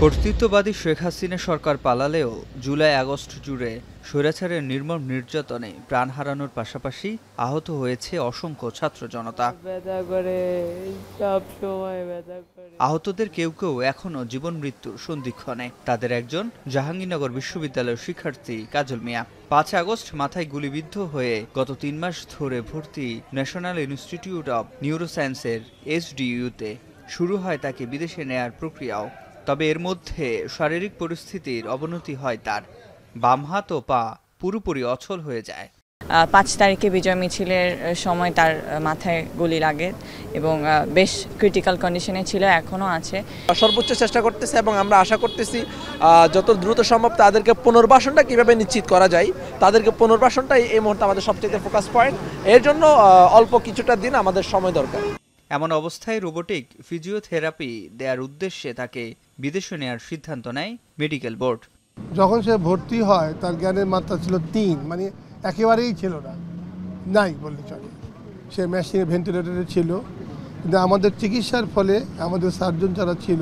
কর্তৃত্ববাদী শেখ হাসিনা সরকার পালালেও July August জুড়ে স্বৈরাচারের নির্মম নির্যাতনে প্রাণ হারানোর পাশাপাশি আহত হয়েছে অসংখ্য ছাত্র জনতা। আহতদের কেউ কেউ এখনও জীবন মৃত্যুর সন্ধিক্ষণে। তাদের একজন জাহাঙ্গীরনগর বিশ্ববিদ্যালয়ের শিক্ষার্থী কাজল মিয়া। ৫ আগস্ট মাথায় গুলিবিদ্ধ হয়ে গত ৩ মাস ধরে ভর্তি ন্যাশনাল ইনস্টিটিউট অব নিউরোসায়েন্সের SDU-তে। শুরু হয় তাকে বিদেশে নেয়ার প্রক্রিয়াও। তবে এর মধ্যে শারীরিক পরিস্থিতির অবনতি হয় তার। বাম হাত ও পা পুরোপুরি অচল হয়ে যায়। ৫ তারিখে বিজয় মিছিলের সময় তার মাথায় গুলি লাগে এবং বেশ ক্রিটিক্যাল কন্ডিশনে ছিল, এখনও আছে। সর্বোচ্চ চেষ্টা করতেছে এবং আমরা আশা করতেছি যত দ্রুত সম্ভব তাদেরকে পুনর্বাসনটা কিভাবে নিশ্চিত করা যায়, তাদেরকে পুনর্বাসনটাই এই মুহূর্তে আমাদের সবচেয়ে ফোকাস পয়েন্ট। এর জন্য অল্প কিছুটা দিন আমাদের সময় দরকার। এমন অবস্থায় রোবোটিক ফিজিওথেরাপি দেওয়ার উদ্দেশ্যে তাকে বিদেশে নেওয়ার সিদ্ধান্ত নেয় মেডিকেল বোর্ড। যখন সে ভর্তি হয় তার জ্ঞানের মাত্রা ছিল ৩, মানে একেবারেই ছিল না, নাই বললে চলে। সে মেশিনে ভেন্টিলেটরে ছিল, কিন্তু আমাদের চিকিৎসার ফলে, আমাদের সার্জন যারা ছিল,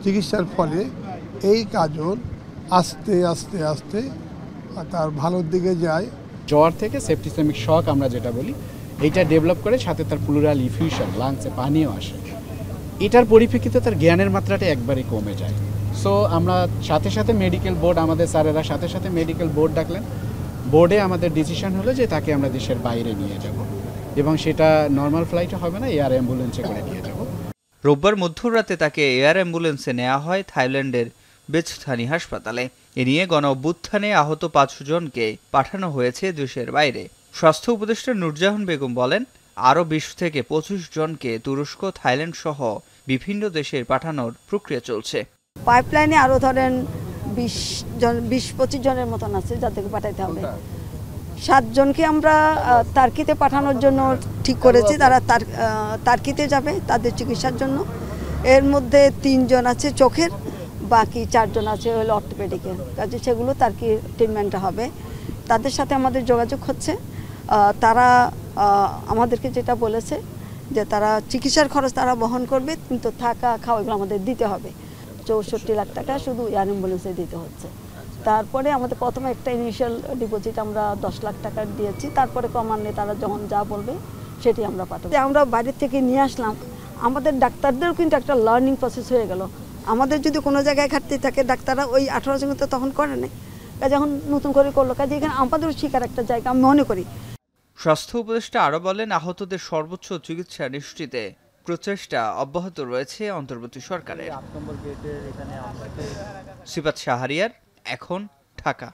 চিকিৎসার ফলে এই কাজল আস্তে আস্তে আস্তে তার ভালোর দিকে যায়। জ্বর থেকে সেপ্টিসেমিক শক আমরা যেটা বলি, এইটা ডেভেলপ করে, সাথে তার প্লুরাল ইফিউশন, লাংসে পানিও আসে। এটার পরিপ্রেক্ষিতে তার জ্ঞানের মাত্রাটা একবারে কমে যায়। সো আমরা সাথে সাথে মেডিকেল বোর্ড, আমাদের স্যারেরা সাথে সাথে মেডিকেল বোর্ড ডাকলেন। বোর্ডে আমাদের ডিসিশন হলো যে তাকে আমরা দেশের বাইরে নিয়ে যাব, এবং সেটা নর্মাল ফ্লাইটে হবে না, এয়ার অ্যাম্বুলেন্সে করে নিয়ে যাব। রোববার মধ্যরাতে তাকে এয়ার অ্যাম্বুলেন্সে নেওয়া হয় থাইল্যান্ডের বেচথানি হাসপাতালে। এ নিয়ে গণ অভ্যুত্থানে আহত ৫ জনকে পাঠানো হয়েছে দেশের বাইরে। স্বাস্থ্য উপদেষ্টা নুরজাহান বেগম বলেন, আরও ২০ থেকে ২৫ জনকে তুরস্ক, থাইল্যান্ড সহ বিভিন্ন দেশে পাঠানোর প্রক্রিয়া চলছে। পাইপলাইনে আরও ধরেন ২০-২৫ জনের মতন আছে যাদেরকে পাঠাইতে হবে। ৭ জনকে আমরা তার্কিতে পাঠানোর জন্য ঠিক করেছি, তারা তার্কিতে যাবে তাদের চিকিৎসার জন্য। এর মধ্যে ৩ জন আছে চোখের, বাকি ৪ জন আছে হলো অর্থোপেডিকের কাজে, সেগুলো তার্কি ট্রিটমেন্টটা হবে। তাদের সাথে আমাদের যোগাযোগ হচ্ছে। তারা আমাদেরকে যেটা বলেছে যে তারা চিকিৎসার খরচ তারা বহন করবে, কিন্তু থাকা খাওয়া এগুলো আমাদের দিতে হবে। ৬৪ লাখ টাকা শুধু এয়ার অ্যাম্বুলেন্সে দিতে হচ্ছে। তারপরে আমাদের প্রথমে একটা ইনিশিয়াল ডিপোজিট আমরা ১০ লাখ টাকা দিয়েছি, তারপরে ক্রমান্বয়ে তারা যখন যা বলবে সেটি আমরা পাঠাবো। আমরা বাইরে থেকে নিয়ে আসলাম, আমাদের ডাক্তারদেরও কিন্তু একটা লার্নিং প্রসেস হয়ে গেল। আমাদের যদি কোনো জায়গায় ঘাটতি থাকে, ডাক্তাররা ওই ১৮ জন তো তখন করে নেই, কাজে এখন নতুন করে করলো, কাজে এখানে আমাদেরও শিকার একটা জায়গা আমি মনে করি। স্বাস্থ্য উপদেষ্টা আরও বলেন, আহতদের সর্বোচ্চ চিকিৎসা নিশ্চিতে প্রচেষ্টা অব্যাহত রয়েছে অন্তর্বর্তী সরকারের। সিফাত শাহরিয়ার, এখন, ঢাকা।